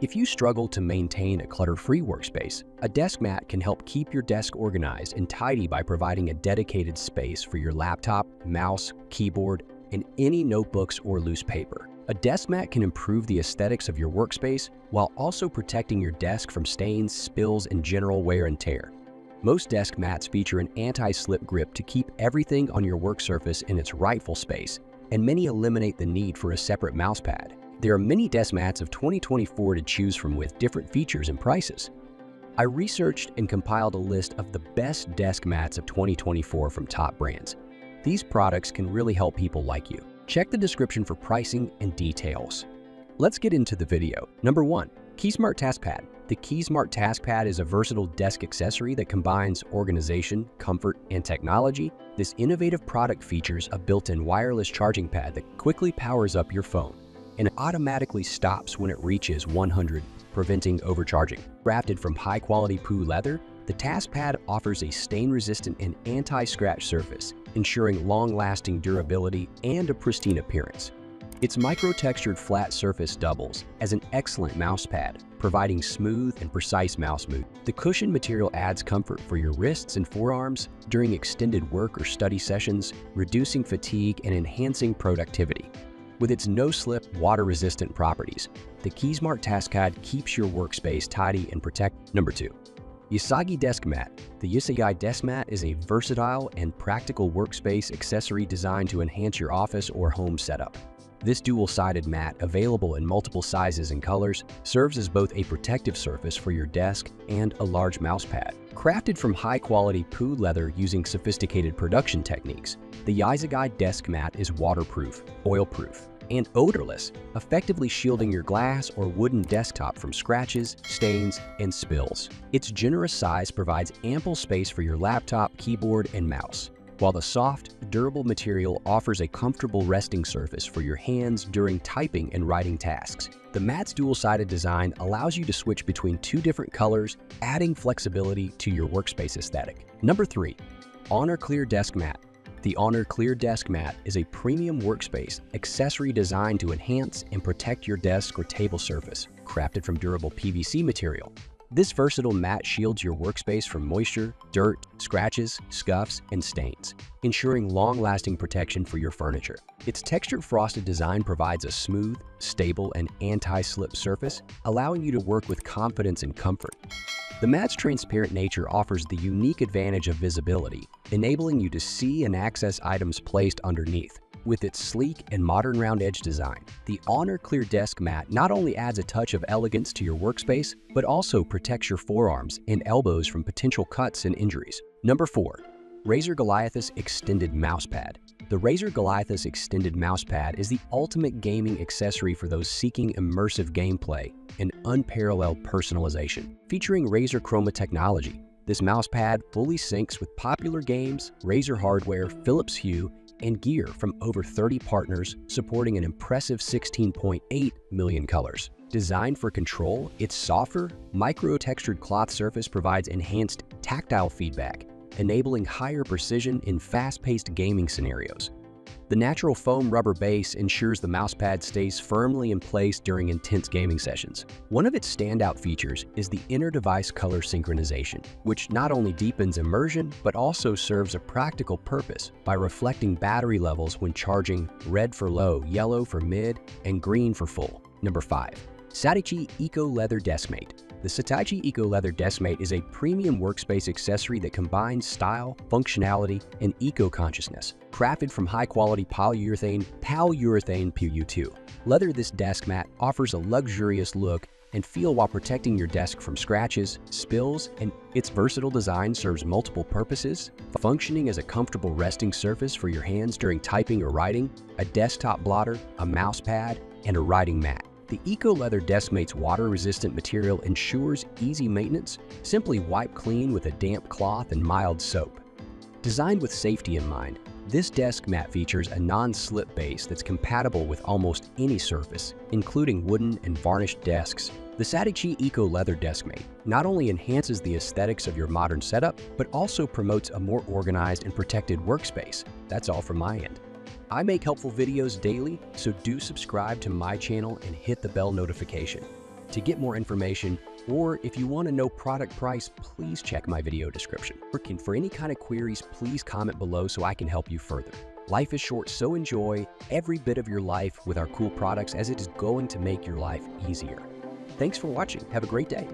If you struggle to maintain a clutter-free workspace, a desk mat can help keep your desk organized and tidy by providing a dedicated space for your laptop, mouse, keyboard, and any notebooks or loose paper. A desk mat can improve the aesthetics of your workspace while also protecting your desk from stains, spills, and general wear and tear. Most desk mats feature an anti-slip grip to keep everything on your work surface in its rightful space, and many eliminate the need for a separate mouse pad. There are many desk mats of 2024 to choose from with different features and prices. I researched and compiled a list of the best desk mats of 2024 from top brands. These products can really help people like you. Check the description for pricing and details. Let's get into the video. Number 1. KeySmart TaskPad. The KeySmart TaskPad is a versatile desk accessory that combines organization, comfort, and technology. This innovative product features a built-in wireless charging pad that quickly powers up your phone and automatically stops when it reaches 100, preventing overcharging. Crafted from high-quality PU leather, the TaskPad offers a stain-resistant and anti-scratch surface, ensuring long-lasting durability and a pristine appearance. Its micro-textured flat surface doubles as an excellent mouse pad, providing smooth and precise mouse movement. The cushion material adds comfort for your wrists and forearms during extended work or study sessions, reducing fatigue and enhancing productivity. With its no-slip, water-resistant properties, the KeySmart TaskPad keeps your workspace tidy and protected. Number 2. Usagi Desk Mat. The Usagi Desk Mat is a versatile and practical workspace accessory designed to enhance your office or home setup. This dual-sided mat, available in multiple sizes and colors, serves as both a protective surface for your desk and a large mouse pad. Crafted from high-quality PU leather using sophisticated production techniques, the Usagi Desk Mat is waterproof, oil-proof, and odorless, effectively shielding your glass or wooden desktop from scratches, stains, and spills. Its generous size provides ample space for your laptop, keyboard, and mouse, while the soft, durable material offers a comfortable resting surface for your hands during typing and writing tasks. The mat's dual-sided design allows you to switch between 2 different colors, adding flexibility to your workspace aesthetic. Number 3. Honor Clear Desk Mat. The Honor Clear Desk Mat is a premium workspace accessory designed to enhance and protect your desk or table surface. Crafted from durable PVC material, this versatile mat shields your workspace from moisture, dirt, scratches, scuffs, and stains, ensuring long-lasting protection for your furniture. Its textured frosted design provides a smooth, stable, and anti-slip surface, allowing you to work with confidence and comfort. The mat's transparent nature offers the unique advantage of visibility, enabling you to see and access items placed underneath. With its sleek and modern round edge design, the Honor Clear Desk Mat not only adds a touch of elegance to your workspace, but also protects your forearms and elbows from potential cuts and injuries. Number 4. Razer Goliathus Extended Mouse Pad. The Razer Goliathus Extended Mouse Pad is the ultimate gaming accessory for those seeking immersive gameplay and unparalleled personalization. Featuring Razer Chroma technology, this mouse pad fully syncs with popular games, Razer hardware, Philips Hue, and gear from over 30 partners, supporting an impressive 16.8 million colors. Designed for control, its softer, micro-textured cloth surface provides enhanced tactile feedback, enabling higher precision in fast-paced gaming scenarios. The natural foam rubber base ensures the mousepad stays firmly in place during intense gaming sessions. One of its standout features is the inter-device color synchronization, which not only deepens immersion, but also serves a practical purpose by reflecting battery levels when charging: red for low, yellow for mid, and green for full. Number 5. Sataichi Eco Leather Deskmate. The Sataichi Eco Leather Deskmate is a premium workspace accessory that combines style, functionality, and eco-consciousness. Crafted from high-quality polyurethane PU2 leather, this desk mat offers a luxurious look and feel while protecting your desk from scratches, spills, and its versatile design serves multiple purposes, functioning as a comfortable resting surface for your hands during typing or writing, a desktop blotter, a mouse pad, and a writing mat. The Eco Leather Deskmate's water-resistant material ensures easy maintenance. Simply wipe clean with a damp cloth and mild soap. Designed with safety in mind, this desk mat features a non-slip base that's compatible with almost any surface, including wooden and varnished desks. The Sataichi Eco Leather Deskmate not only enhances the aesthetics of your modern setup, but also promotes a more organized and protected workspace. That's all from my end. I make helpful videos daily, so do subscribe to my channel and hit the bell notification. To get more information, or if you want to know product price, please check my video description. For any kind of queries, please comment below so I can help you further. Life is short, so enjoy every bit of your life with our cool products, as it is going to make your life easier. Thanks for watching. Have a great day.